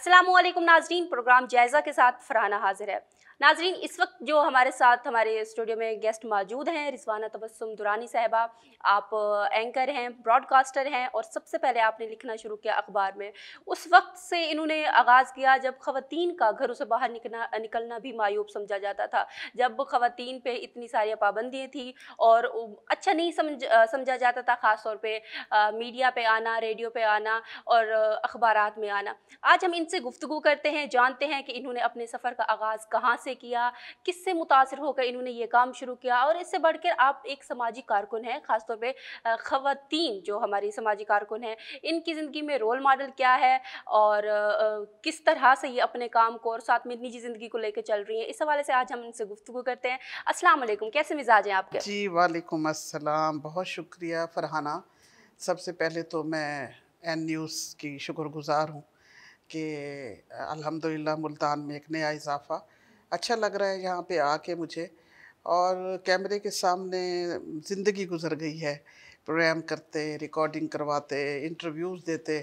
अस्सलामुअलैकुम नाजरीन, प्रोग्राम जायज़ा के साथ फरहाना हाजिर है। नाजरीन, इस वक्त जो हमारे साथ हमारे स्टूडियो में गेस्ट मौजूद हैं, रिजवाना तबस्सुम दुरानी साहिबा। आप एंकर हैं, ब्रॉडकास्टर हैं और सबसे पहले आपने लिखना शुरू किया अखबार में। उस वक्त से इन्होंने आगाज़ किया जब ख़वातीन का घरों से बाहर निकलना भी मायूब समझा जाता था, जब ख़वातीन पे इतनी सारी पाबंदियाँ थी और अच्छा नहीं समझा जाता था, ख़ास तौर पे मीडिया पे आना, रेडियो पे आना और अखबारात में आना। आज हम इनसे गुफ्तगू करते हैं, जानते हैं कि इन्होंने अपने सफ़र का आगाज़ कहाँ से किया, किससे मुतासिर होकर इन्होंने ये काम शुरू किया और इससे बढ़कर आप एक समाजी कारकुन हैं, ख़ासतौर पे ख़वातीन जो हमारी समाजी कारकुन हैं, इनकी ज़िंदगी में रोल मॉडल क्या है और किस तरह से ये अपने काम को और साथ में निजी ज़िंदगी को लेकर चल रही हैं। इस हवाले से आज हम इनसे गुफ्तगू करते हैं। अस्सलाम वालेकुम, कैसे मिजाज हैं आपके? जी, वालेकुम अस्सलाम। बहुत शुक्रिया फ़रहाना। सबसे पहले तो मैं एन न्यूज़ की शुक्रगुज़ार हूँ कि अल्हम्दुलिल्लाह मुल्तान में एक नया इज़ाफ़ा अच्छा लग रहा है यहाँ पे आके मुझे। और कैमरे के सामने ज़िंदगी गुज़र गई है, प्रोग्राम करते, रिकॉर्डिंग करवाते, इंटरव्यूज़ देते।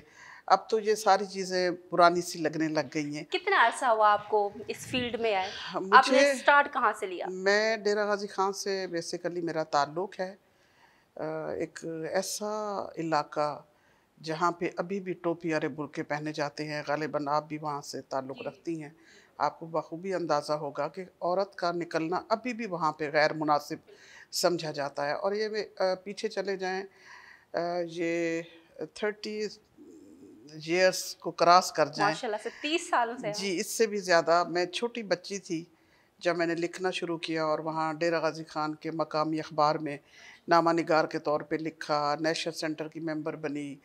अब तो ये सारी चीज़ें पुरानी सी लगने लग गई हैं। कितना अरसा हुआ आपको इस फील्ड में आए? मुझे आपने स्टार्ट कहाँ से लिया? मैं डेरा गाज़ी ख़ान से बेसिकली मेरा ताल्लुक़ है। एक ऐसा इलाका जहाँ पे अभी भी टोपी वाले बुर्के पहने जाते हैं, ग़ालिबन आप भी वहाँ से ताल्लुक़ रखती हैं। आपको बख़ूबी अंदाज़ा होगा कि औरत का निकलना अभी भी वहाँ पे गैर मुनासिब समझा जाता है। और ये पीछे चले जाएँ, ये 30 ईयर्स को क्रॉस कर जाएँ। माशाल्लाह से 30 सालों से जी, हैं। इससे भी ज़्यादा। मैं छोटी बच्ची थी जब मैंने लिखना शुरू किया और वहाँ डेरा गाज़ी ख़ान के मकामी अखबार में नामा निगार के तौर पे लिखा, नेशनल सेंटर की मेंबर बनी।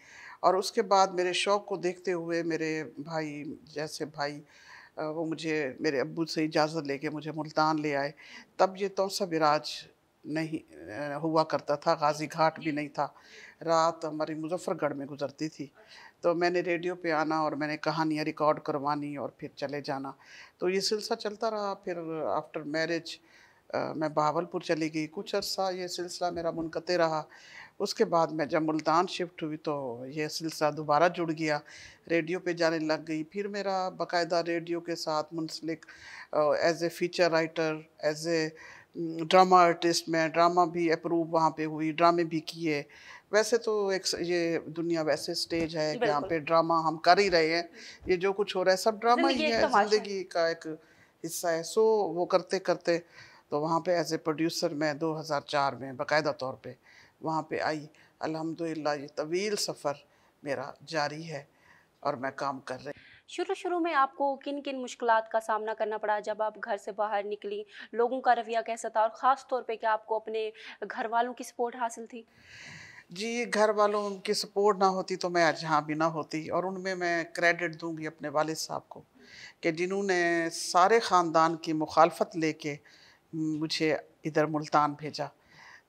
और उसके बाद मेरे शौक़ को देखते हुए मेरे भाई जैसे भाई वो मुझे मेरे अब्बू से इजाज़त लेके मुझे मुल्तान ले आए। तब ये तौसा-बिराज नहीं हुआ करता था, गाज़ी घाट भी नहीं था। रात हमारी मुज़फ़्फ़रगढ़ में गुज़रती थी। तो मैंने रेडियो पे आना और मैंने कहानियाँ रिकॉर्ड करवानी और फिर चले जाना। तो ये सिलसिला चलता रहा। फिर आफ्टर मैरिज मैं बहावलपुर चली गई। कुछ अर्सा ये सिलसिला मेरा मुनक़ते रहा। उसके बाद मैं जब मुल्तान शिफ्ट हुई तो ये सिलसिला दोबारा जुड़ गया, रेडियो पे जाने लग गई। फिर मेरा बाकायदा रेडियो के साथ मुंसलिक as a feature writer, as a drama artist मैं ड्रामा भी अप्रूव वहाँ पे हुई, ड्रामे भी किए। वैसे तो ये दुनिया वैसे स्टेज है कि यहाँ बिल्कुल, पे ड्रामा हम कर ही रहे हैं। ये जो कुछ हो रहा है सब ड्रामा ही ज़िंदगी एक है, तमाशा है। ज़िंदगी का एक हिस्सा है। सो वो करते-करते तो वहाँ पे एज़ ए प्रोड्यूसर मैं 2004 में बाकायदा तौर पे वहाँ पे आई। अल्हम्दुलिल्लाह ये तवील सफ़र मेरा जारी है और मैं काम कर रही। शुरू-शुरू में आपको किन-किन मुश्किलात का सामना करना पड़ा जब आप घर से बाहर निकलीं? लोगों का रवैया कैसा था और ख़ास तौर पे क्या आपको अपने घरवालों की सपोर्ट हासिल थी? जी, घर वालों की सपोर्ट ना होती तो मैं आज यहाँ भी ना होती। और उनमें मैं क्रेडिट दूँगी अपने वालिद साहब को कि जिन्होंने सारे ख़ानदान की मुखालफत लेके मुझे इधर मुल्तान भेजा।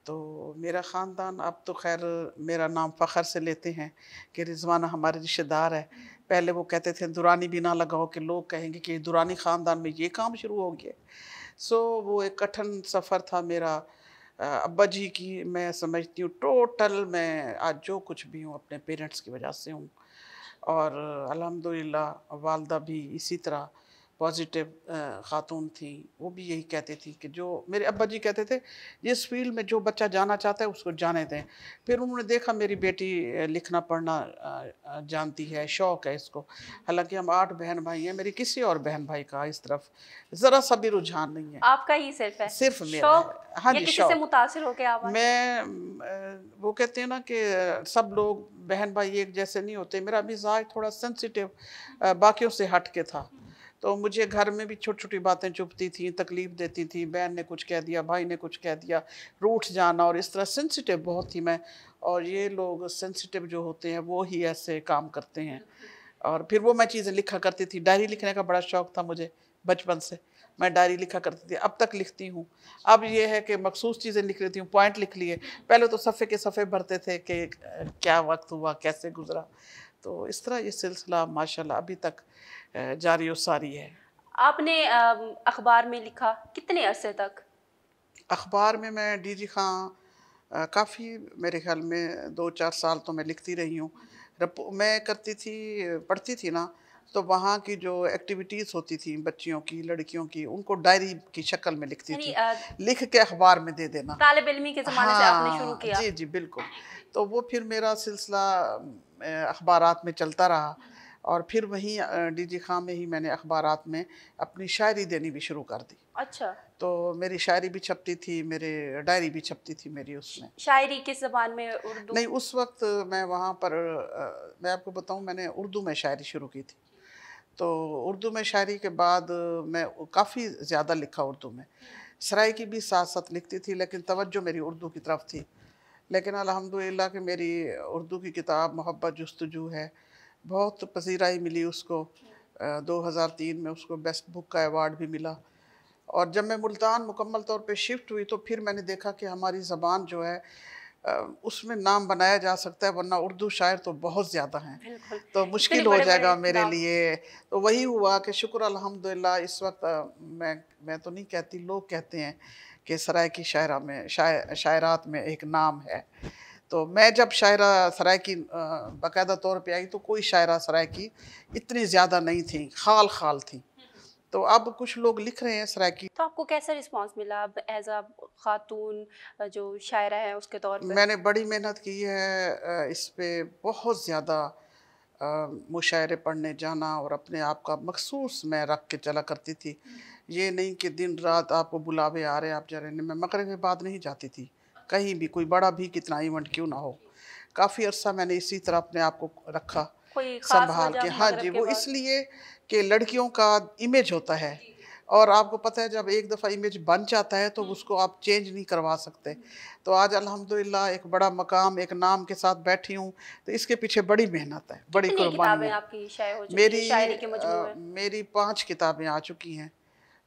तो मेरा ख़ानदान अब तो ख़ैर मेरा नाम फ़ख्र से लेते हैं कि रिज़वाना हमारे रिश्तेदार है। पहले वो कहते थे दुरानी भी ना लगाओ कि लोग कहेंगे कि दुरानी ख़ानदान में ये काम शुरू हो गया। सो वो एक कठिन सफ़र था मेरा। अब्बा जी की मैं समझती हूँ टोटल मैं आज जो कुछ भी हूँ अपने पेरेंट्स की वजह से हूँ। और अल्हम्दुलिल्लाह वालदा भी इसी तरह पॉजिटिव ख़ातून थी। वो भी यही कहती थी कि जो मेरे अब्बा जी कहते थे जिस फील्ड में जो बच्चा जाना चाहता है उसको जाने दें। फिर उन्होंने देखा मेरी बेटी लिखना पढ़ना जानती है, शौक़ है इसको। हालांकि हम 8 बहन भाई हैं, मेरी किसी और बहन भाई का इस तरफ ज़रा सा भी रुझान नहीं है, आपका ही सिर्फ़ है? सिर्फ मेरा है। शौक हाँ या जी, किसी से शौक़। मुतासिर होके आप आए? वो कहते हैं ना कि सब लोग बहन भाई एक जैसे नहीं होते। मेरा मिज़ाज थोड़ा सेंसिटिव बाकियों से हट के था। तो मुझे घर में भी छोटी-छोटी बातें चुभती थी, तकलीफ़ देती थी। बहन ने कुछ कह दिया, भाई ने कुछ कह दिया, रूठ जाना और इस तरह सेंसिटिव बहुत थी मैं। और ये लोग सेंसिटिव जो होते हैं वो ही ऐसे काम करते हैं। और फिर वो मैं चीज़ें लिखा करती थी। डायरी लिखने का बड़ा शौक़ था मुझे बचपन से। मैं डायरी लिखा करती थी, अब तक लिखती हूँ। अब ये है कि मखसूस चीज़ें लिख लेती हूँ, पॉइंट लिख लिए। पहले तो सफ़े के सफ़े भरते थे कि क्या वक़्त हुआ, कैसे गुज़रा। तो इस तरह ये सिलसिला माशाल्लाह अभी तक जारी और सारी है। आपने अखबार में लिखा कितने अरसे तक? अखबार में मैं डीजी खां काफ़ी मेरे ख़्याल में 2-4 साल तो मैं लिखती रही हूँ। मैं करती थी, पढ़ती थी ना, तो वहाँ की जो एक्टिविटीज़ होती थी बच्चियों की, लड़कियों की, उनको डायरी की शक्ल में लिखती यानी थी, लिख के अखबार में दे देना। तालिब इल्मी के ज़माने से आपने शुरू हाँ, किया। जी, जी, बिल्कुल। तो वो फिर मेरा सिलसिला अखबारात में चलता रहा और फिर वहीं डीजी खां में ही मैंने अखबारात में अपनी शायरी देनी भी शुरू कर दी। अच्छा, तो मेरी शायरी भी छपती थी, मेरे डायरी भी छपती थी मेरी उसमें। शायरी किस ज़बान में? उर्दू? नहीं, उस वक़्त मैं वहाँ पर मैं आपको बताऊँ, मैंने उर्दू में शायरी शुरू की थी। तो उर्दू में शायरी के बाद मैं काफ़ी ज़्यादा लिखा उर्दू में। सराइकी भी साथ-साथ लिखती थी, लेकिन तवज्जो मेरी उर्दू की तरफ थी। लेकिन अल्हम्दुलिल्लाह कि मेरी उर्दू की किताब मोहब्बत जुस्तजू है, बहुत पज़ीराई मिली उसको। 2003 में उसको बेस्ट बुक का अवार्ड भी मिला। और जब मैं मुल्तान मुकम्मल तौर पे शिफ्ट हुई तो फिर मैंने देखा कि हमारी ज़बान जो है उसमें नाम बनाया जा सकता है, वरना उर्दू शायर तो बहुत ज़्यादा हैं, बिल्कुल, तो इतने मुश्किल हो बड़े-बड़े जाएगा मेरे नाम। लिए। तो वही हुआ कि शुक्र अल्हम्दुलिल्लाह इस वक्त मैं तो नहीं कहती, लोग कहते हैं कि सराइकी शायरा में शायरात में एक नाम है। तो मैं जब शायरा सराइकी बाकायदा तौर पे आई तो कोई शायरा सराइकी इतनी ज़्यादा नहीं थी, खाल खाल थी। तो अब कुछ लोग लिख रहे हैं सराइकी। तो आपको कैसा रिस्पॉन्स मिला अब एज़ अ खातून जो शायरा है उसके तौर पे? मैंने बड़ी मेहनत की है इस पे, बहुत ज़्यादा मुशायरे पढ़ने जाना और अपने आप का मखसूस मैं रख के चला करती थी। ये नहीं कि दिन रात आपको बुलावे आ रहे हैं, आप जा रहे हैं। मैं मगरिब के बाद नहीं जाती थी कहीं भी, कोई बड़ा भी कितना इवेंट क्यों ना हो। काफ़ी अरसा मैंने इसी तरह अपने आप को रखा कोई ख़ास संभाल के। वजह हाँ मगरिब जी, के वो बाद? इसलिए कि लड़कियों का इमेज होता है और आपको पता है जब एक दफ़ा इमेज बन जाता है तो उसको आप चेंज नहीं करवा सकते। तो आज अल्हम्दुलिल्लाह एक बड़ा मकाम, एक नाम के साथ बैठी हूँ, तो इसके पीछे बड़ी मेहनत है, बड़ी कितनी कुर्बानी किताबें है। आपकी शाये हो चुकी है, शायरी के मजमूए? मेरी 5 किताबें आ चुकी हैं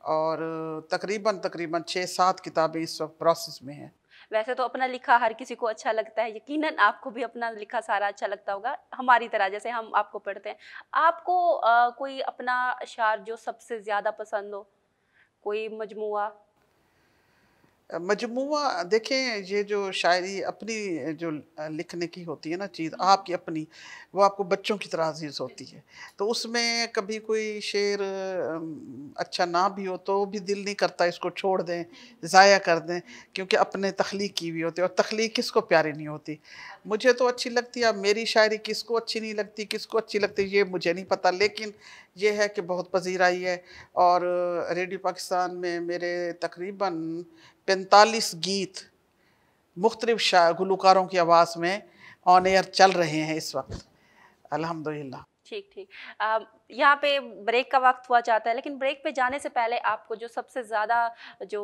और तकरीबन 6-7 किताबें इस वक़्त प्रोसेस में हैं। वैसे तो अपना लिखा हर किसी को अच्छा लगता है, यकीनन आपको भी अपना लिखा सारा अच्छा लगता होगा, हमारी तरह जैसे हम आपको पढ़ते हैं। आपको कोई अपना अशआर जो सबसे ज़्यादा पसंद हो? कोई मजमूआ? मजमूआ देखें, ये जो शायरी अपनी जो लिखने की होती है ना चीज़ आपकी अपनी, वो आपको बच्चों की तरह अजीज़ होती है। तो उसमें कभी कोई शेर अच्छा ना भी हो तो भी दिल नहीं करता इसको छोड़ दें, ज़ाया कर दें, क्योंकि अपने तख्लीक की हुई होती है और तख्लीक किसको प्यारी नहीं होती। मुझे तो अच्छी लगती है, अब मेरी शायरी किसको अच्छी नहीं लगती, किसको अच्छी लगती है ये मुझे नहीं पता, लेकिन ये है कि बहुत पज़ीराई है। और रेडियो पाकिस्तान में मेरे तकरीबन 45 गीत मुख्तलिफ गुलकारों की आवाज़ में ऑन एयर चल रहे हैं इस वक्त, अल्हम्दुलिल्लाह। ठीक, ठीक। यहाँ पे ब्रेक का वक़्त हुआ चाहता है, लेकिन ब्रेक पे जाने से पहले आपको जो सबसे ज़्यादा जो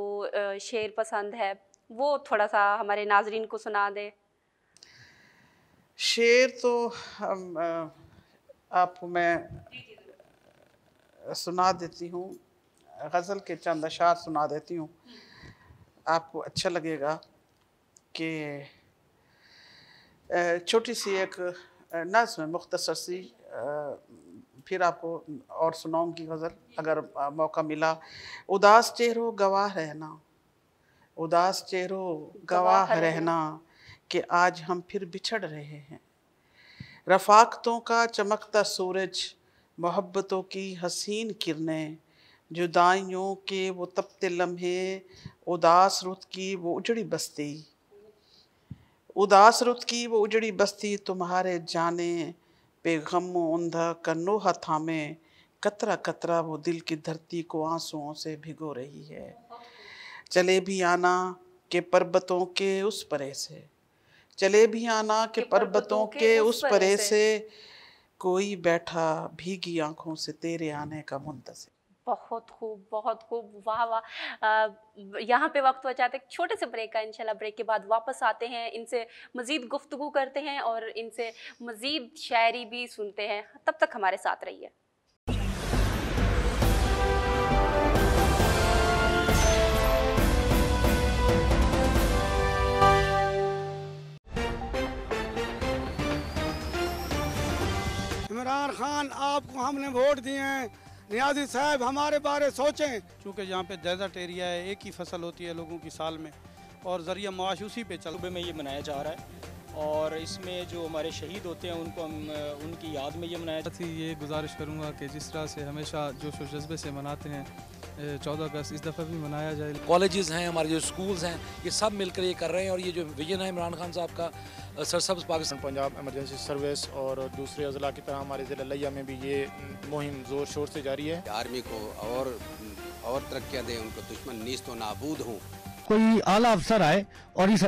शेर पसंद है, वो थोड़ा-सा हमारे नाज़रीन को सुना दें। शेर तो आपको मैं सुना देती हूँ, गज़ल के चंद अशार सुना देती हूँ, आपको अच्छा लगेगा कि छोटी सी एक नज़्म मुख्तसर सी, फिर आपको और सुनाऊंगी गज़ल अगर मौका मिला। उदास चेहरों गवाह रहना, उदास चेहरों गवाह रहना कि आज हम फिर बिछड़ रहे हैं। रफ़ाक़तों का चमकता सूरज, मोहब्बतों की हसीन किरणें, जुदाइयों के वो तपते लम्हे, उदास रुत की वो उजड़ी बस्ती, उदास रुत की वो उजड़ी बस्ती, तुम्हारे जाने पे गम अंधा कन्नोहा थामे, कतरा कतरा वो दिल की धरती को आंसुओं से भिगो रही है। चले भी आना के पर्वतों के उस परे से, चले भी आना के पर्वतों के उस परे से, कोई बैठा भीगी आंखों से तेरे आने का मुंतज़िर। बहुत खूब, बहुत खूब। वाह, वाह! यहाँ पे वक़्त हो जाता है एक छोटे से ब्रेक का, इंशाल्लाह ब्रेक के बाद वापस आते हैं, इनसे मज़ीद गुफ्तगू करते हैं और इनसे मज़ीद शायरी भी सुनते हैं। तब तक हमारे साथ रहिए। इमरान खान आपको हमने वोट दिए हैं, नियाज़ी साहब हमारे बारे सोचें। चूँकि यहाँ पे डेजर्ट एरिया है, एक ही फसल होती है लोगों की साल में और ज़रिया माश उसी पे चल। सूबे में ये मनाया जा रहा है और इसमें जो हमारे शहीद होते हैं उनको हम उनकी याद में ये मनाया साथ ही ये गुजारिश करूँगा कि जिस तरह से हमेशा जोश व जज्बे से मनाते हैं 14 अगस्त इस दफ़ा भी मनाया जाए। कॉलेजेस हैं, हमारे जो स्कूल्स हैं, ये सब मिलकर ये कर रहे हैं और ये जो विजन है इमरान खान साहब का सरसब्ज़ पाकिस्तान पंजाब इमरजेंसी सर्विस और दूसरे अजला की तरह हमारे ज़िला लिया में भी ये मुहिम ज़ोर शोर से जारी है। आर्मी को और तरक्कियाँ दें, उनको दुश्मन नीस्त व नाबूद हों। कोई आला अफसर आए और इस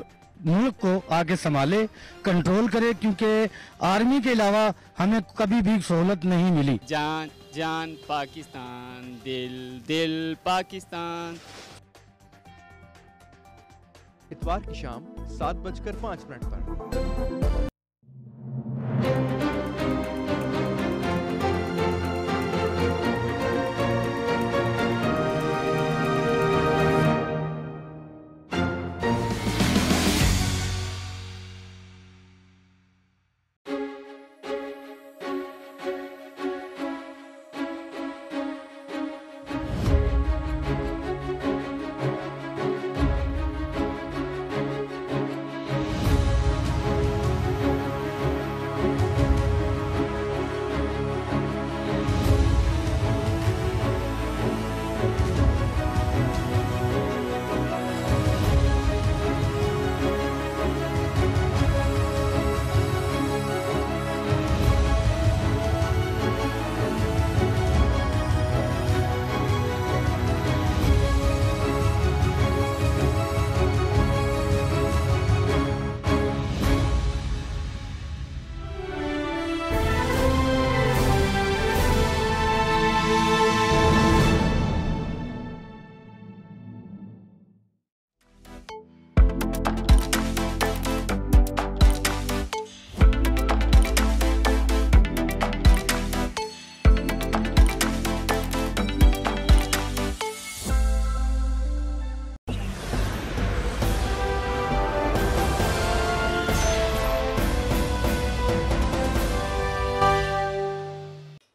मुल्क को आगे संभाले, कंट्रोल करे, क्योंकि आर्मी के अलावा हमें कभी भी सहूलत नहीं मिली। जान जान पाकिस्तान, दिल दिल पाकिस्तान। इतवार की शाम 7:05 पर।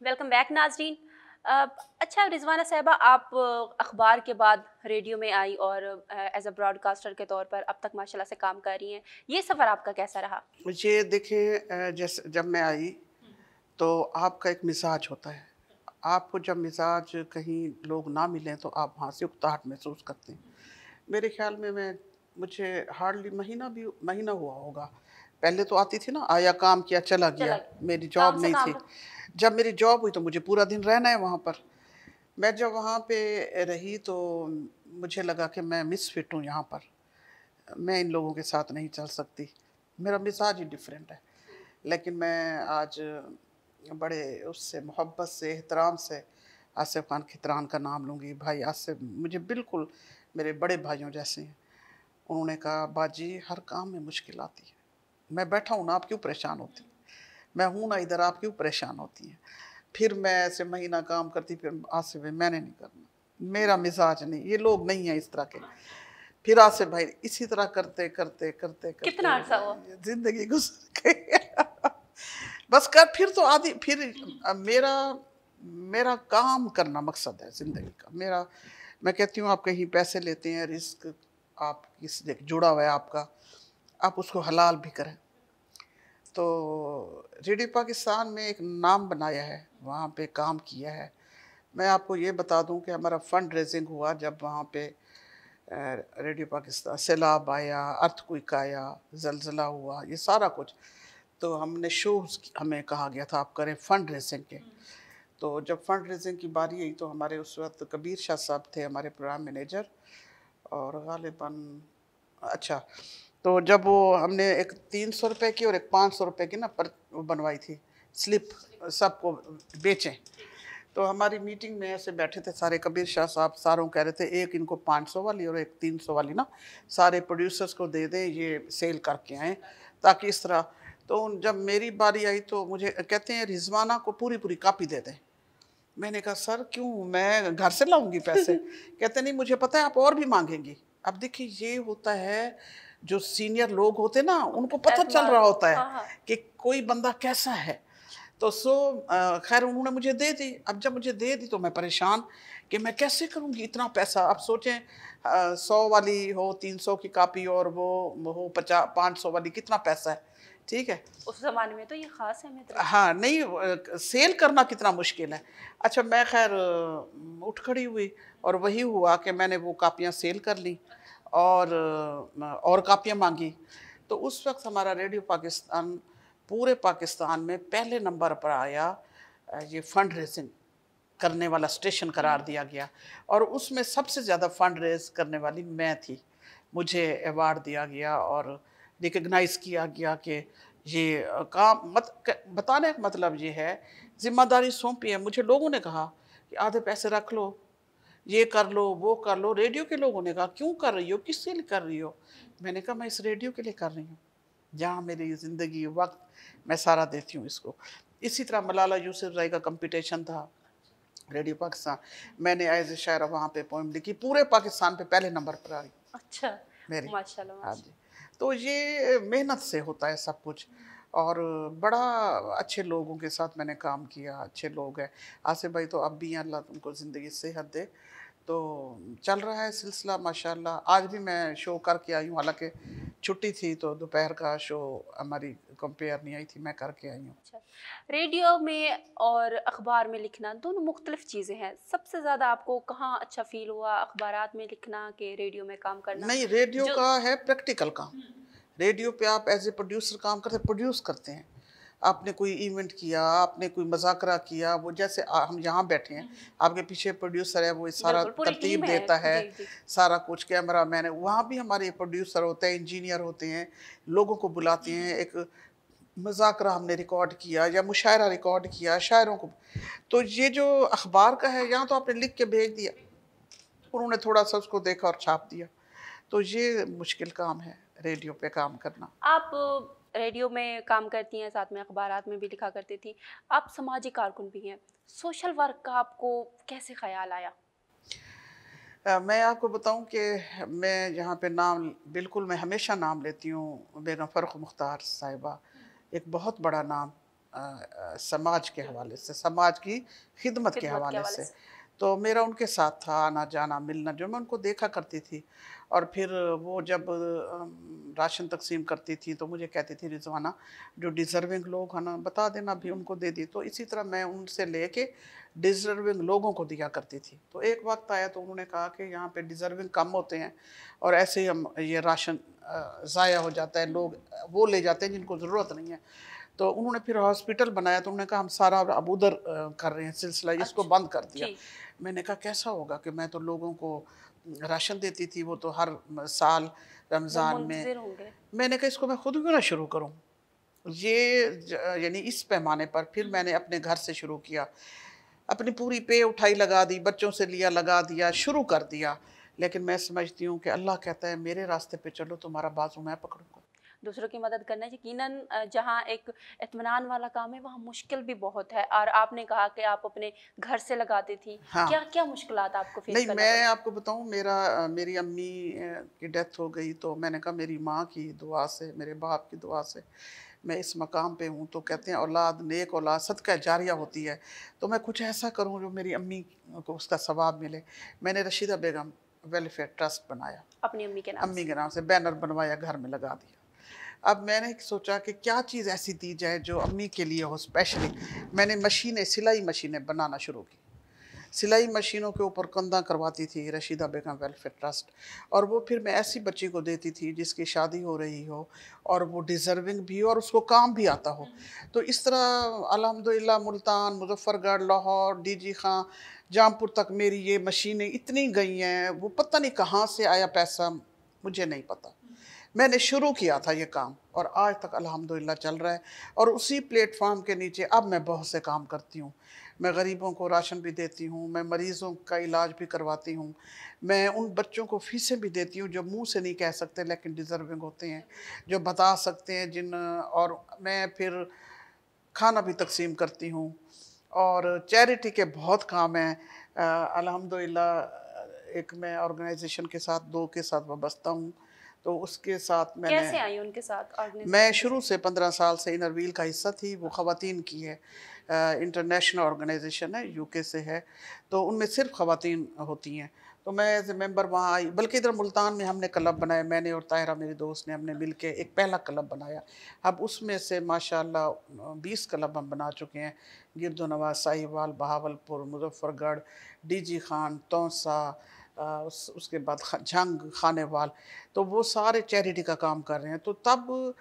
वेलकम बैक नाजरीन। अच्छा रिजवाना साहिबा, आप अखबार के बाद रेडियो में आई और एज अ ब्रॉडकास्टर के तौर पर अब तक माशाल्लाह से काम कर रही हैं। ये सफ़र आपका कैसा रहा? मुझे देखें, जैसे जब मैं आई तो आपका एक मिजाज होता है। आपको जब मिजाज कहीं लोग ना मिलें तो आप वहाँ से उकताहट महसूस करते हैं। मेरे ख्याल में मुझे हार्डली महीना हुआ होगा। पहले तो आती थी ना, आया काम किया चला गया, मेरी जॉब नहीं थी। जब मेरी जॉब हुई तो मुझे पूरा दिन रहना है वहाँ पर। मैं जब वहाँ पे रही तो मुझे लगा कि मैं मिसफिट हूँ यहाँ पर, मैं इन लोगों के साथ नहीं चल सकती, मेरा मिजाज ही डिफरेंट है। लेकिन मैं आज बड़े उससे मोहब्बत से, एहतराम से आसिफ खान खितरान का नाम लूँगी। भाई आसिफ मुझे बिल्कुल मेरे बड़े भाइयों जैसे हैं। उन्होंने कहा बाजी हर काम में मुश्किल आती है, मैं बैठा हूँ ना, आप क्यों परेशान होती, मैं हूँ ना इधर, आप क्यों परेशान होती हैं। फिर मैं ऐसे महीना काम करती, फिर आसिफ भाई मैंने नहीं करना, मेरा मिजाज नहीं, ये लोग नहीं हैं इस तरह के। फिर आसिफ भाई इसी तरह करते करते करते करते कितना अर्सा हुआ जिंदगी गुजर गई। बस कर फिर तो आदि फिर मेरा काम करना मकसद है ज़िंदगी का मेरा। मैं कहती हूँ आप कहीं पैसे लेते हैं, रिस्क आप किसी जुड़ा हुआ है आपका, आप उसको हलाल भी करें। तो रेडियो पाकिस्तान में एक नाम बनाया है, वहाँ पे काम किया है। मैं आपको ये बता दूं कि हमारा फंड रेजिंग हुआ जब वहाँ पे रेडियो पाकिस्तान सैलाब आया, अर्थक्वेक आया, ज़लज़ला हुआ, ये सारा कुछ, तो हमने शोज़ हमें कहा गया था आप करें फंड रेजिंग के। तो जब फंड रेजिंग की बारी आई तो हमारे उस वक्त कबीर शाह साहब थे हमारे प्रोग्राम मैनेजर, और गालिबन अच्छा, तो जब वो हमने एक 300 रुपये की और एक 500 रुपये की ना पर बनवाई थी स्लिप, सबको बेचें। तो हमारी मीटिंग में ऐसे बैठे थे सारे, कबीर शाह साहब सारों कह रहे थे एक इनको 500 वाली और एक 300 वाली ना सारे प्रोड्यूसर्स को दे दें, ये सेल करके आएँ ताकि इस तरह। तो जब मेरी बारी आई तो मुझे कहते हैं रिजवाना को पूरी कापी दे दें। मैंने कहा सर क्यों, मैं घर से लाऊंगी पैसे। कहते नहीं मुझे पता है आप और भी मांगेंगी। अब देखिए ये होता है जो सीनियर लोग होते ना उनको पता चल रहा होता है कि कोई बंदा कैसा है। तो खैर उन्होंने मुझे दे दी। अब जब मुझे दे दी तो मैं परेशान कि मैं कैसे करूँगी इतना पैसा। आप सोचें 100 वाली हो 300 की कापी और वो हो 500 वाली, कितना पैसा है, ठीक है। उस ज़माने में तो ये ख़ास है मित्र। हाँ, नहीं सेल करना कितना मुश्किल है। अच्छा मैं खैर उठ खड़ी हुई और वही हुआ कि मैंने वो कापियाँ सेल कर ली और कापियाँ मांगी। तो उस वक्त हमारा रेडियो पाकिस्तान पूरे पाकिस्तान में पहले नंबर पर आया, ये फंड रेजिंग करने वाला स्टेशन करार दिया गया और उसमें सबसे ज़्यादा फंड रेज करने वाली मैं थी। मुझे अवार्ड दिया गया और रिकग्नाइज़ किया गया कि ये काम बताने का मतलब ये है, जिम्मेदारी सौंपी है। मुझे लोगों ने कहा कि आधे पैसे रख लो, ये कर लो, वो कर लो। रेडियो के लोगों ने कहा क्यों कर रही हो, किसके लिए कर रही हो? मैंने कहा मैं इस रेडियो के लिए कर रही हूँ, जहाँ मेरी ज़िंदगी वक्त मैं सारा देती हूँ इसको। इसी तरह मलाला यूसुफज़ई का कंपटीशन था रेडियो पाकिस्तान, मैंने एज ए शायरा वहाँ पे पोइम लिखी, पूरे पाकिस्तान पे पहले नंबर पर आई। अच्छा, मेरी माशाल्लाह। हाँ जी। तो ये मेहनत से होता है सब कुछ और बड़ा अच्छे लोगों के साथ मैंने काम किया, अच्छे लोग हैं। आसिफ भाई तो अब भी हैं, अल्लाह उनको ज़िंदगी सेहत दे। तो चल रहा है सिलसिला माशाल्लाह। आज भी मैं शो करके आई हूँ, हालांकि छुट्टी थी तो दोपहर का शो हमारी कंपेयर नहीं आई थी, मैं करके आई हूँ। अच्छा, रेडियो में और अखबार में लिखना दोनों मुख्तलिफ चीज़ें हैं। सबसे ज़्यादा आपको कहाँ अच्छा फील हुआ, अखबारात में लिखना कि रेडियो में काम करना? नहीं, रेडियो का है प्रैक्टिकल काम। रेडियो पे आप एज ए प्रोड्यूसर काम करते, प्रोड्यूस करते हैं। आपने कोई इवेंट किया, आपने कोई मज़ाकरा किया, वो जैसे हम यहाँ बैठे हैं, आपके पीछे प्रोड्यूसर है, वो सारा तरतीब देता है, सारा कुछ कैमरा मैन है। वहाँ भी हमारे प्रोड्यूसर होते हैं, इंजीनियर होते हैं, लोगों को बुलाते हैं। एक मज़ाकरा हमने रिकॉर्ड किया या मुशायरा रिकॉर्ड किया शायरों को। तो ये जो अखबार का है, यहाँ तो आपने लिख के भेज दिया, उन्होंने थोड़ा सा उसको देखा और छाप दिया। तो ये मुश्किल काम है रेडियो पे काम करना। आप रेडियो में काम करती हैं, साथ में अखबारात में भी लिखा करती थी। आप समाजी कारकुन भी हैं, सोशल वर्क का आपको कैसे ख्याल आया? मैं आपको बताऊं कि मैं यहाँ पे नाम बिल्कुल मैं हमेशा नाम लेती हूँ। बेगम फ़र्रुख मुख्तार साहिबा एक बहुत बड़ा नाम समाज के हवाले से, समाज की खिदमत के हवाले से। तो मेरा उनके साथ था आना जाना मिलना, जो मैं उनको देखा करती थी। और फिर वो जब राशन तकसीम करती थी तो मुझे कहती थी रिजवाना जो डिज़र्विंग लोग हैं ना बता देना, भी उनको दे दी। तो इसी तरह मैं उनसे लेके डिज़र्विंग लोगों को दिया करती थी। तो एक वक्त आया तो उन्होंने कहा कि यहाँ पे डिज़र्विंग कम होते हैं और ऐसे ही हम ये राशन ज़ाया हो जाता है, लोग वो ले जाते हैं जिनको ज़रूरत नहीं है। तो उन्होंने फिर हॉस्पिटल बनाया, तो उन्होंने कहा हम सारा अब उधर कर रहे हैं सिलसिला, इसको बंद कर दिया। मैंने कहा कैसा होगा कि मैं तो लोगों को राशन देती थी, वो तो हर साल रमज़ान में। मैंने कहा इसको मैं खुद क्यों ना शुरू करूं, ये यानी इस पैमाने पर। फिर मैंने अपने घर से शुरू किया, अपनी पूरी पे उठाई लगा दी, बच्चों से लिया लगा दिया, शुरू कर दिया। लेकिन मैं समझती हूँ कि अल्लाह कहता है मेरे रास्ते पे चलो, तुम्हारा बाजू मैं पकड़ूंगा। दूसरों की मदद करना यकीनन जहाँ एक इत्मीनान वाला काम है वहाँ मुश्किल भी बहुत है। और आपने कहा कि आप अपने घर से लगाती थी। हाँ। क्या क्या मुश्किलात आपको फेस करना? नहीं, मैं आपको बताऊँ, मेरी अम्मी की डेथ हो गई तो मैंने कहा मेरी माँ की दुआ से, मेरे बाप की दुआ से मैं इस मकाम पे हूँ। तो कहते हैं औलाद नेक औलाद सदका जारिया होती है, तो मैं कुछ ऐसा करूँ जो मेरी अम्मी को उसका सवाब मिले। मैंने रशीदा बेगम वेलफेयर ट्रस्ट बनाया, अपनी अम्मी के नाम से बैनर बनवाया, घर में लगा दिया। अब मैंने सोचा कि क्या चीज़ ऐसी दी जाए जो अम्मी के लिए हो स्पेशली। मैंने मशीनें, सिलाई मशीनें बनाना शुरू की। सिलाई मशीनों के ऊपर कंधा करवाती थी रशीदा बेगम वेलफेयर ट्रस्ट, और वो फिर मैं ऐसी बच्ची को देती थी जिसकी शादी हो रही हो और वो डिज़र्विंग भी हो और उसको काम भी आता हो। तो इस तरह अल्हम्दुलिल्लाह मुल्तान, मुजफ्फरगढ़, लाहौर, डीजी खां, जामपुर तक मेरी ये मशीनें इतनी गई हैं। वो पता नहीं कहाँ से आया पैसा, मुझे नहीं पता। मैंने शुरू किया था ये काम और आज तक अल्हम्दुलिल्लाह चल रहा है। और उसी प्लेटफॉर्म के नीचे अब मैं बहुत से काम करती हूँ। मैं गरीबों को राशन भी देती हूँ, मैं मरीज़ों का इलाज भी करवाती हूँ, मैं उन बच्चों को फ़ीसें भी देती हूँ जो मुंह से नहीं कह सकते लेकिन डिज़र्विंग होते हैं, जो बता सकते हैं जिन। और मैं फिर खाना भी तकसीम करती हूँ और चैरिटी के बहुत काम हैं अल्हम्दुलिल्लाह। एक मैं ऑर्गेनाइजेशन के साथ, 2 के साथ वाबस्ता हूँ, तो उसके साथ मैंने कैसे आई उनके साथ ऑर्गेनाइजेशन? मैं शुरू से 15 साल से इनर व्हील का हिस्सा थी। वो ख़वातीन की है, इंटरनेशनल ऑर्गेनाइजेशन है, यूके से है, तो उनमें सिर्फ ख़वातीन होती हैं। तो मैं एज ए मेंबर वहाँ आई, बल्कि इधर मुल्तान में हमने क्लब बनाया, मैंने और ताहिरा मेरी दोस्त ने हमने मिल के एक पहला क्लब बनाया। अब उसमें से माशाल्लाह 20 क्लब हम बना चुके हैं। गिरदो नवाज, साहिवाल, बहावलपुर, मुजफ्फरगढ़, डीजी खान, तौसा, उसके बाद झंग, खानेवाल, तो वो सारे चैरिटी का काम कर रहे हैं। तो तब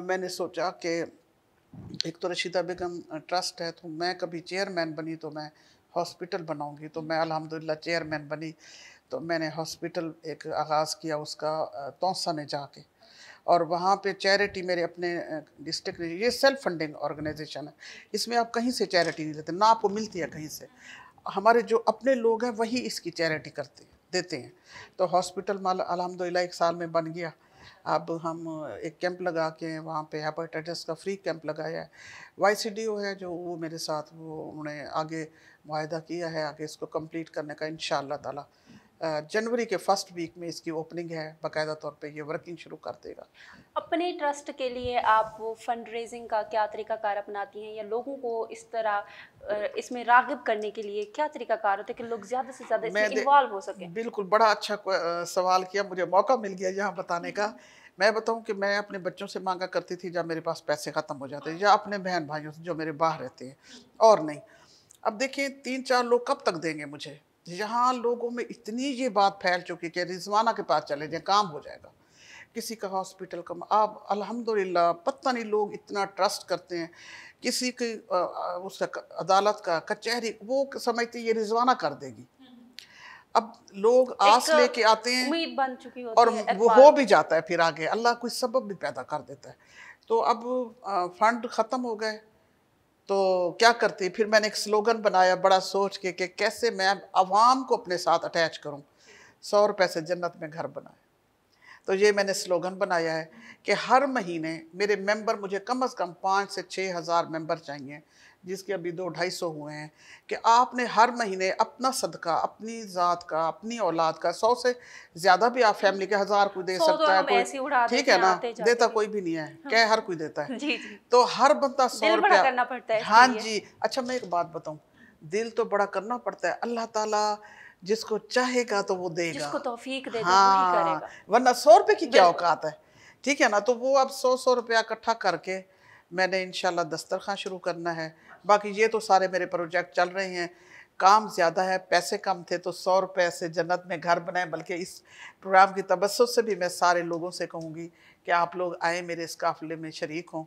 मैंने सोचा कि एक तो रशीदा बेगम ट्रस्ट है, तो मैं कभी चेयरमैन बनी तो मैं हॉस्पिटल बनाऊंगी, तो मैं अल्हम्दुलिल्लाह चेयरमैन बनी। तो मैंने हॉस्पिटल एक आगाज़ किया उसका तौसा में जाके, और वहाँ पे चैरिटी मेरे अपने डिस्ट्रिक्ट, ये सेल्फ फंडिंग ऑर्गेनाइजेशन है, इसमें आप कहीं से चैरिटी नहीं लेते, ना आपको मिलती है कहीं से। हमारे जो अपने लोग हैं वही इसकी चैरिटी करते हैं, देते हैं। तो हॉस्पिटल माल अल्हम्दुलिल्लाह 1 साल में बन गया। अब हम एक कैंप लगा के वहाँ पे हेपेटाइटिस का फ्री कैंप लगाया है। YCDO है जो वो मेरे साथ, वो उन्होंने आगे मुआहदा किया है आगे इसको कंप्लीट करने का इंशाअल्लाह ताला। जनवरी के फर्स्ट वीक में इसकी ओपनिंग है, बाकायदा तौर पे ये वर्किंग शुरू कर देगा। अपने ट्रस्ट के लिए आप फंड रेजिंग का क्या तरीकाकार अपनाती हैं, या लोगों को इस तरह इसमें राग़िब करने के लिए क्या तरीकाकार होता है कि लोग ज़्यादा से ज़्यादा इसमें इन्वॉल्व हो सकें? बिल्कुल, बड़ा अच्छा सवाल किया, मुझे मौका मिल गया यहाँ बताने का। मैं बताऊँ कि मैं अपने बच्चों से मांगा करती थी जब मेरे पास पैसे ख़त्म हो जाते, या अपने बहन भाइयों से जो मेरे बाहर रहते हैं, और नहीं। अब देखिए 3-4 लोग कब तक देंगे मुझे? यहाँ लोगों में इतनी ये बात फैल चुकी कि रिजवाना के पास चले जाए, काम हो जाएगा। किसी का हॉस्पिटल का, आप अल्हम्दुलिल्लाह पता नहीं लोग इतना ट्रस्ट करते हैं, किसी की उसका अदालत का कचहरी, वो समझते ये रिजवाना कर देगी। अब लोग आस लेके आते हैं, उम्मीद बन चुकी होती और है, वो हो भी जाता है, फिर आगे अल्लाह कोई सबब भी पैदा कर देता है। तो अब फंड ख़त्म हो गए तो क्या करती, फिर मैंने एक स्लोगन बनाया बड़ा सोच के कि कैसे मैं अवाम को अपने साथ अटैच करूं। 100 रुपये से जन्नत में घर बनाए। तो ये मैंने स्लोगन बनाया है कि हर महीने मेरे मेंबर, मुझे कम से कम 5 से 6 हज़ार मेंबर चाहिए, जिसके अभी 200-250 हुए हैं, कि आपने हर महीने अपना सदका, अपनी ज़ात का, अपनी औलाद का, 100 से ज़्यादा भी आप फैमिली के 1000 कोई दे सकता है, कोई ठीक है ना, देता कोई भी नहीं है, क्या हर कोई देता है। जी जी। तो हर बंदा 100 रुपया करना पड़ता है। हाँ जी। अच्छा मैं एक बात बताऊँ, दिल तो बड़ा करना पड़ता है, अल्लाह ताला जिसको चाहेगा तो वो देगा, जिसको तौफीक दे दे हाँ, वही करेगा, वरना 100 रुपये की क्या औकात है, ठीक है ना। तो वो अब 100 रुपया इकट्ठा करके मैंने इंशाल्लाह दस्तरखान शुरू करना है। बाकी ये तो सारे मेरे प्रोजेक्ट चल रहे हैं, काम ज़्यादा है, पैसे कम थे, तो 100 रुपये से जन्नत में घर बनाए। बल्कि इस प्रोग्राम की तबस्सुत से भी मैं सारे लोगों से कहूँगी कि आप लोग आए, मेरे इस काफ़िले में शरीक हों,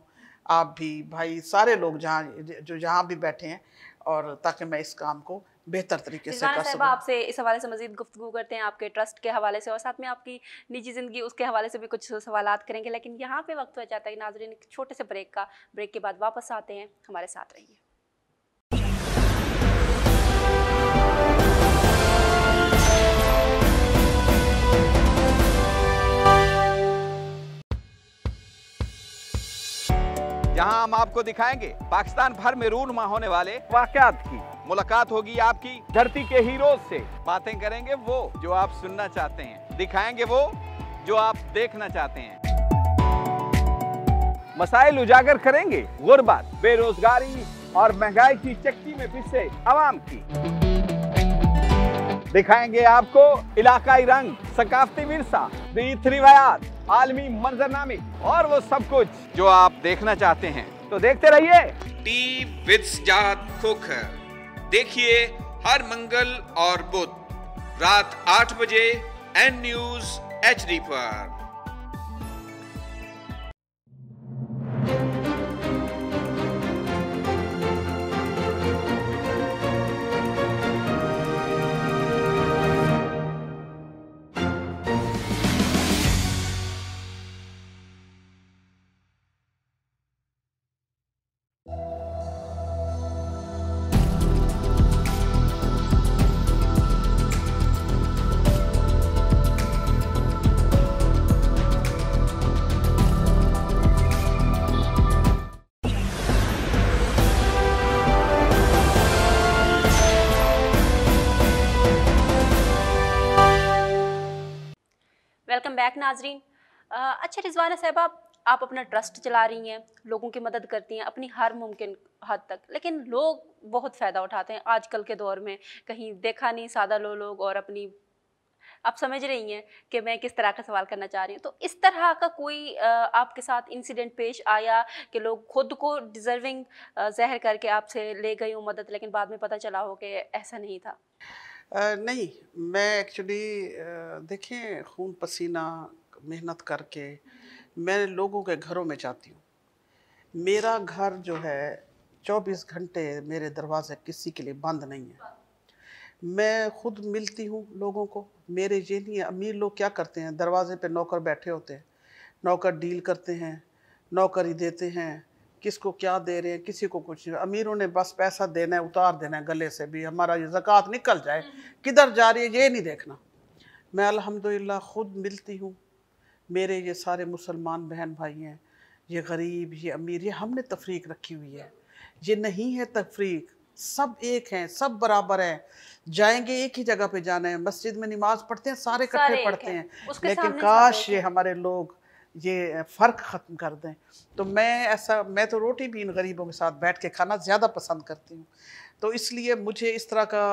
आप भी, भाई, सारे लोग जहाँ भी बैठे हैं, और ताकि मैं इस काम को बेहतर तरीके से कर सकूं। आपसे इस हवाले से मजीद गुफ्तगू करते हैं, आपके ट्रस्ट के हवाले से, और साथ में आपकी निजी ज़िंदगी उसके हवाले से भी कुछ सवालात करेंगे। लेकिन यहाँ पे वक्त हो जाता है नाज़रीन, एक छोटे से ब्रेक के बाद वापस आते हैं, हमारे साथ रहिए। जहां हम आपको दिखाएंगे पाकिस्तान भर में रूनुमा होने वाले वाकयात की। मुलाकात होगी आपकी धरती के हीरोज से, बातें करेंगे वो जो आप सुनना चाहते हैं, दिखाएंगे वो जो आप देखना चाहते हैं, मसाइल उजागर करेंगे, गुर्बत, बेरोजगारी और महंगाई की चक्की में पिसे अवाम की। दिखाएंगे आपको इलाकाई रंग, सकाफती विरसा, रीत रिवायात, आलमी मंजरनामे और वो सब कुछ जो आप देखना चाहते हैं। तो देखते रहिए टी विद सजाद खोखर। देखिए हर मंगल और बुध रात 8 बजे एन न्यूज़ HD पर। नाजरीन। अच्छा रिजवाना साहिबा, आप अपना ट्रस्ट चला रही हैं, लोगों की मदद करती हैं अपनी हर मुमकिन हद तक, लेकिन लोग बहुत फ़ायदा उठाते हैं आजकल के दौर में। कहीं देखा नहीं सादा लोग और अपनी, आप समझ रही हैं कि मैं किस तरह का सवाल करना चाह रही हूँ। तो इस तरह का कोई आपके साथ इंसिडेंट पेश आया कि लोग खुद को डिज़र्विंग ज़हर करके आपसे ले गई हो मदद, लेकिन बाद में पता चला हो कि ऐसा नहीं था? नहीं, मैं एक्चुअली देखें, खून पसीना मेहनत करके मैं लोगों के घरों में जाती हूँ। मेरा घर जो है 24 घंटे मेरे दरवाजे किसी के लिए बंद नहीं है। मैं खुद मिलती हूँ लोगों को। मेरे ये नहीं है, अमीर लोग क्या करते हैं, दरवाजे पे नौकर बैठे होते हैं, नौकर डील करते हैं, नौकरी देते हैं, किसको क्या दे रहे हैं, किसी को कुछ नहीं। अमीरों ने बस पैसा देना है, उतार देना है गले से, भी हमारा ये ज़कात निकल जाए, किधर जा रही है ये नहीं देखना। मैं अल्हम्दुलिल्लाह खुद मिलती हूँ। मेरे ये सारे मुसलमान बहन भाई हैं, ये गरीब, ये अमीर, ये हमने तफरीक रखी हुई है। ये नहीं है तफरीक, सब एक हैं, सब बराबर हैं। जाएंगे एक ही जगह पे जाना है, मस्जिद में नमाज पढ़ते हैं, सारे इकट्ठे पढ़ते हैं, लेकिन काश ये हमारे लोग ये फ़र्क ख़त्म कर दें। तो मैं तो रोटी भी इन गरीबों के साथ बैठ के खाना ज़्यादा पसंद करती हूँ। तो इसलिए मुझे इस तरह का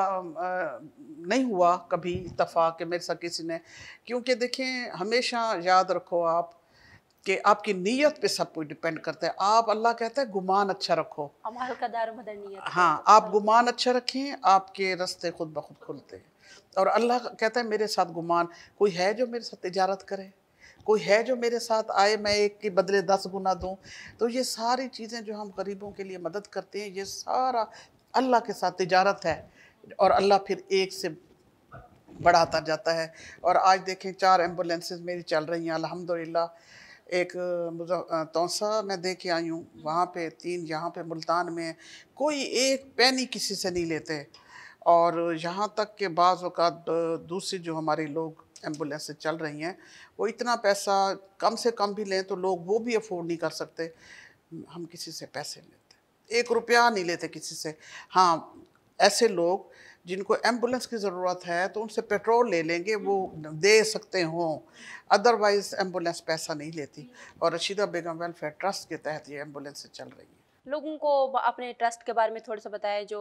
नहीं हुआ कभी इत्तफ़ाक़ कि मेरे साथ किसी ने, क्योंकि देखें हमेशा याद रखो आप कि आपकी नीयत पे सब कुछ डिपेंड करता है। आप, अल्लाह कहता है गुमान अच्छा रखो, अमाल का दारोमदार नियत। हाँ, आप गुमान अच्छा रखें, आपके रास्ते खुद ब खुद खुलते हैं। और अल्लाह कहता है मेरे साथ गुमान, कोई है जो मेरे साथ तिजारत करे, कोई है जो मेरे साथ आए, मैं एक के बदले 10 गुना दूँ। तो ये सारी चीज़ें जो हम गरीबों के लिए मदद करते हैं, ये सारा अल्लाह के साथ तिजारत है, और अल्लाह फिर एक से बढ़ाता जाता है। और आज देखें 4 एम्बुलेंसेस मेरी चल रही हैं अल्हम्दुलिल्लाह। एक तौसा मैं दे के आई हूँ, वहाँ पे 3 यहाँ पे मुल्तान में, कोई एक पैनी किसी से नहीं लेते। और यहाँ तक के बाज़ औक़ात दूसरी जो हमारे लोग एम्बुलेंसें चल रही हैं, वो इतना पैसा कम से कम भी लें तो लोग वो भी अफोर्ड नहीं कर सकते। हम किसी से पैसे लेते, 1 रुपया नहीं लेते किसी से। हाँ, ऐसे लोग जिनको एम्बुलेंस की ज़रूरत है तो उनसे पेट्रोल ले लेंगे, वो दे सकते हों, अदरवाइज़ एम्बुलेंस पैसा नहीं लेती। और रशीदा बेगम वेलफेयर ट्रस्ट के तहत ये एम्बुलेंसें चल रही हैं। लोगों को अपने ट्रस्ट के बारे में थोड़ा सा बताएं, जो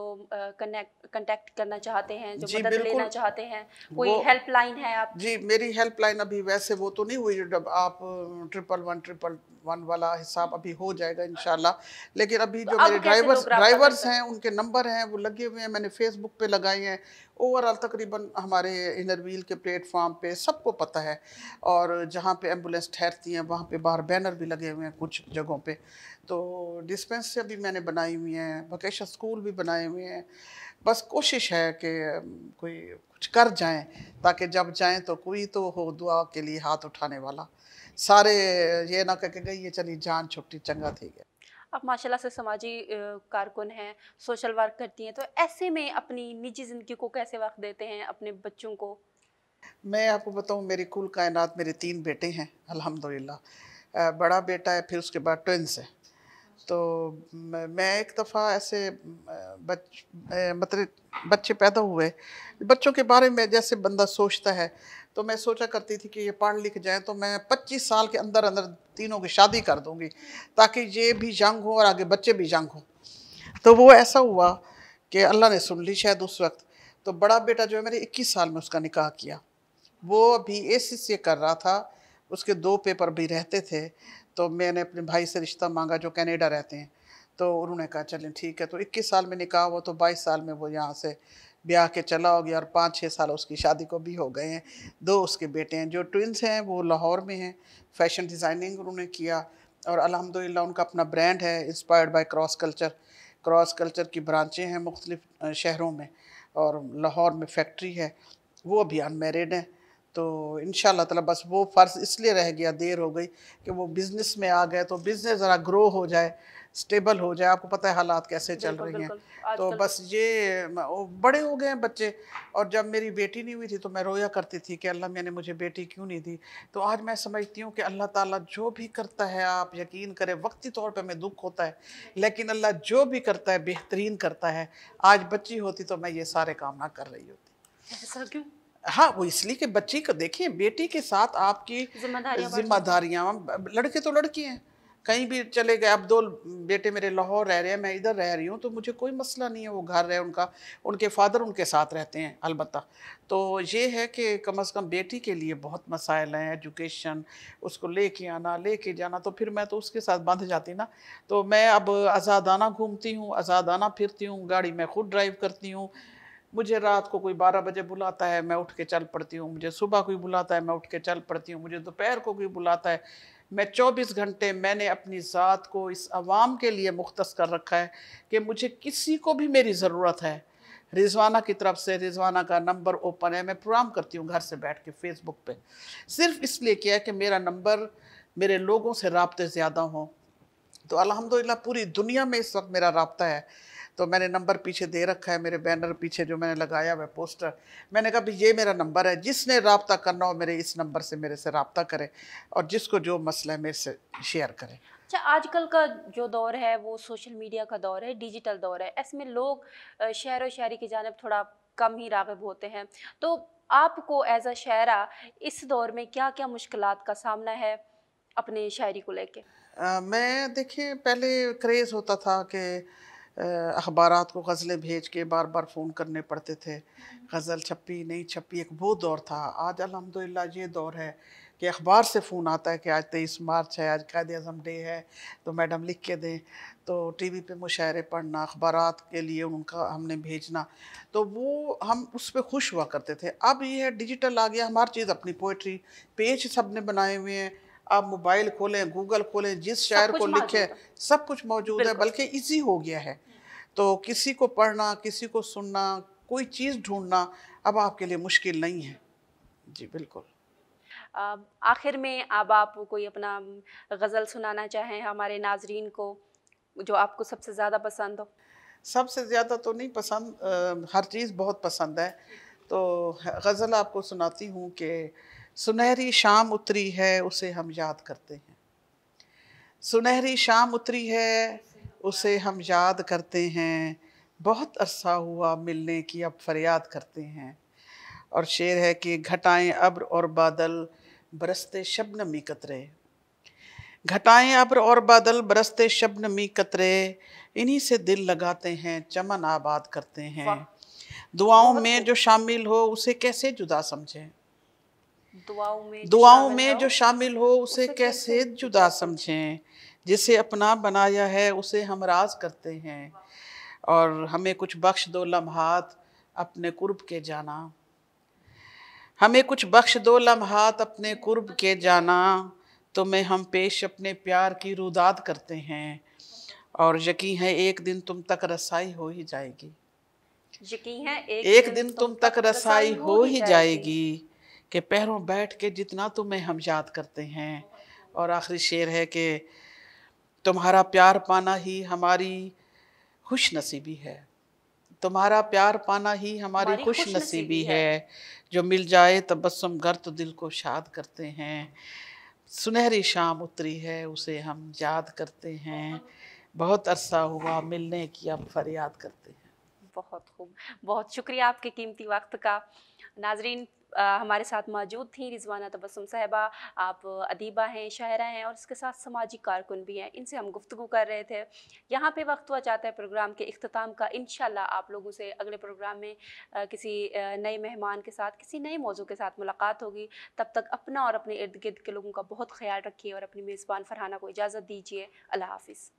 कनेक्ट करना चाहते हैं, जो मदद लेना चाहते हैं, कोई हेल्पलाइन है आप? जी, मेरी हेल्पलाइन अभी वैसे वो तो नहीं हुई, जब आप 111 वाला हिसाब अभी हो जाएगा इंशाल्लाह। लेकिन अभी जो मेरे ड्राइवर्स हैं उनके नंबर हैं वो लगे हुए हैं, मैंने फेसबुक पे लगाए हैं। ओवरऑल तकरीबन हमारे इनर व्हील के प्लेटफॉर्म पे सबको पता है, और जहाँ पे एम्बुलेंस ठहरती हैं वहाँ पे बाहर बैनर भी लगे हुए हैं कुछ जगहों पे। तो डिस्पेंसरी भी मैंने बनाई हुई हैं, वोकेशनल स्कूल भी बनाए हुए हैं। बस कोशिश है कि कोई कुछ कर जाएं, ताकि जब जाएं तो कोई तो हो दुआ के लिए हाथ उठाने वाला। सारे ये ना कह के गई ये चली जान छुट्टी चंगा थी गया। आप माशाल्लाह से समाजी कारकुन हैं, सोशल वर्क करती हैं, तो ऐसे में अपनी निजी ज़िंदगी को कैसे वक्त देते हैं, अपने बच्चों को? मैं आपको बताऊं, मेरी कुल कायनात, मेरे 3 बेटे हैं अल्हम्दुलिल्लाह। बड़ा बेटा है, फिर उसके बाद ट्विंस है। तो मैं एक दफ़ा ऐसे मतलब बच्चे पैदा हुए, बच्चों के बारे में जैसे बंदा सोचता है, तो मैं सोचा करती थी कि ये पढ़ लिख जाएं तो मैं 25 साल के अंदर अंदर तीनों की शादी कर दूंगी, ताकि ये भी यंग हो और आगे बच्चे भी यंग हो। तो वो ऐसा हुआ कि अल्लाह ने सुन ली शायद उस वक्त। तो बड़ा बेटा जो है मेरे 21 साल में उसका निकाह किया, वो अभी ACCA कर रहा था, उसके 2 पेपर भी रहते थे। तो मैंने अपने भाई से रिश्ता मांगा जो कनाडा रहते हैं, तो उन्होंने कहा चलें ठीक है। तो 21 साल में निकाह हुआ, तो 22 साल में वो यहाँ से ब्याह के चला हो गया, और 5-6 साल उसकी शादी को भी हो गए हैं। 2 उसके बेटे हैं जो ट्विंस हैं, वो लाहौर में हैं, फ़ैशन डिज़ाइनिंग उन्होंने किया, और अल्हम्दुलिल्लाह उनका अपना ब्रांड है inspired by cross culture. Cross culture की ब्रांचें हैं मुख्तलिफ़ शहरों में, और लाहौर में फैक्ट्री है। वो अभी अनमैरिड हैं। तो इंशाल्लाह ताला बस वो फ़र्ज़ इसलिए रह गया, देर हो गई कि वो बिज़नेस में आ गए, तो बिज़नेस ज़रा ग्रो हो जाए, स्टेबल हो जाए। आपको पता है हालात कैसे चल रही हैं। तो बस ये बड़े हो गए हैं बच्चे। और जब मेरी बेटी नहीं हुई थी तो मैं रोया करती थी कि अल्लाह मैंने मुझे बेटी क्यों नहीं दी। तो आज मैं समझती हूँ कि अल्लाह ताला जो भी करता है, आप यकीन करें, वक्ती तौर पे हमें दुख होता है, लेकिन अल्लाह जो भी करता है बेहतरीन करता है। आज बच्ची होती तो मैं ये सारे काम ना कर रही होती। ऐसा क्यों? हाँ, वो इसलिए कि बच्ची को देखिए, बेटी के साथ आपकी जिम्मेदारियाँ, लड़के तो लड़की हैं, कहीं भी चले गए। अब 2 बेटे मेरे लाहौर रह रहे हैं, मैं इधर रह रही हूँ, तो मुझे कोई मसला नहीं है, वो घर है उनका, उनके फादर उनके साथ रहते हैं अलबत्ता। तो ये है कि कम से कम बेटी के लिए बहुत मसाइल हैं, एजुकेशन, उसको लेके आना, लेके जाना, तो फिर मैं तो उसके साथ बंध जाती ना। तो मैं अब आज़ादाना घूमती हूँ, आज़ादाना फिरती हूँ, गाड़ी मैं खुद ड्राइव करती हूँ। मुझे रात को कोई 12 बजे बुलाता है, मैं उठ के चल पड़ती हूँ। मुझे सुबह कोई बुलाता है, मैं उठ के चल पड़ती हूँ। मुझे दोपहर को कोई बुलाता है, मैं 24 घंटे मैंने अपनी ज़ात को इस आवाम के लिए मुख्तस कर रखा है कि मुझे किसी को भी मेरी ज़रूरत है। रिजवाना की तरफ से, रिजवाना का नंबर ओपन है, मैं प्रोग्राम करती हूँ घर से बैठ के फेसबुक पे, सिर्फ इसलिए किया है कि मेरा नंबर मेरे लोगों से राब्ते ज़्यादा हों। तो अल्हम्दुलिल्लाह पूरी दुनिया में इस वक्त मेरा राब्ता है। तो मैंने नंबर पीछे दे रखा है, मेरे बैनर पीछे जो मैंने लगाया हुआ पोस्टर, मैंने कहा भी ये मेरा नंबर है, जिसने राब्ता करना हो मेरे इस नंबर से मेरे से राब्ता करे, और जिसको जो मसला है मेरे से शेयर करे। अच्छा, आजकल का जो दौर है वो सोशल मीडिया का दौर है, डिजिटल दौर है, ऐसे में लोग शहर व शायरी की जानिब थोड़ा कम ही राग़िब होते हैं। तो आपको एज अ शायरा इस दौर में क्या क्या मुश्किलात का सामना है अपने शायरी को लेके? मैं देखिए, पहले क्रेज़ होता था कि अखबारात को गज़लें भेज के बार बार फ़ोन करने पड़ते थे, गज़ल छपी नहीं छपी, एक वो दौर था। आज अल्हम्दुलिल्लाह ये दौर है कि अखबार से फ़ोन आता है कि आज 23 मार्च है, आज कायद-ए-आज़म डे है, तो मैडम लिख के दें। तो टीवी पे मुशायरे पढ़ना, अखबारात के लिए उनका हमने भेजना, तो वो हम उस पर खुश हुआ करते थे। अब ये है डिजिटल आ गया, हमारी चीज़ अपनी पोइट्री पेज सब ने बनाए हुए हैं। आप मोबाइल खोलें, गूगल खोलें, जिस शायर को लिखे सब कुछ मौजूद है, बल्कि ईजी हो गया है। तो किसी को पढ़ना, किसी को सुनना, कोई चीज़ ढूंढना अब आपके लिए मुश्किल नहीं है। जी बिल्कुल। आखिर में अब आप कोई अपना गज़ल सुनाना चाहें हमारे नाजरीन को, जो आपको सबसे ज़्यादा पसंद हो? सबसे ज़्यादा तो नहीं पसंद, हर चीज़ बहुत पसंद है। तो गज़ल आपको सुनाती हूँ कि सुनहरी शाम उतरी है, उसे हम याद करते हैं। सुनहरी शाम उतरी है, उसे हम याद करते हैं, बहुत अरसा हुआ मिलने की अब फरियाद करते हैं। और शेर है कि घटाएं अब्र और बादल बरसते शबनमी कतरे, घटाएं अब्र और बादल बरसते शबनमी कतरे, इन्हीं से दिल लगाते हैं, चमन आबाद करते हैं। दुआओं में जो शामिल हो उसे कैसे जुदा समझें, दुआओं में जो शामिल हो उसे कैसे जुदा समझें, जिसे अपना बनाया है उसे हम राज करते हैं। और हमें कुछ बख्श दो लम्हात अपने कुर्ब के जाना, हमें कुछ बख्श दो लम्हात अपने कुर्ब के जाना, तुम्हें हम पेश अपने प्यार की रुदाद करते हैं। और यकीन है एक दिन तुम तक रसाई हो ही जाएगी, यकीन है एक दिन तुम तक रसाई हो ही जाएगी, कि पैरों बैठ के जितना तुम्हें हम याद करते हैं। और आखिरी शेर है कि तुम्हारा प्यार पाना ही हमारी खुश नसीबी है, तुम्हारा प्यार पाना ही हमारी खुश नसीबी है, जो मिल जाए तबस्सुम गर तो दिल को शाद करते हैं। सुनहरी शाम उतरी है, उसे हम याद करते हैं, बहुत अरसा हुआ मिलने की अब फरियाद करते हैं। बहुत खूब, बहुत शुक्रिया आपके कीमती वक्त का। नाजरीन, हमारे साथ मौजूद थी रिजवाना तबस्सुम साहिबा। आप अदीबा हैं, शायरा हैं और इसके साथ समाजी कारकुन भी हैं। इनसे हम गुफ्तगू कर रहे थे। यहाँ पे वक्त हुआ चाहता है प्रोग्राम के इख्तिताम का। इंशाल्लाह आप लोगों से अगले प्रोग्राम में किसी नए मेहमान के साथ, किसी नए मौजू के साथ मुलाकात होगी। तब तक अपना और अपने इर्द गिर्द के लोगों का बहुत ख्याल रखिए और अपनी मेज़बान फरहाना को इजाज़त दीजिए। अल्लाह हाफ़िज़।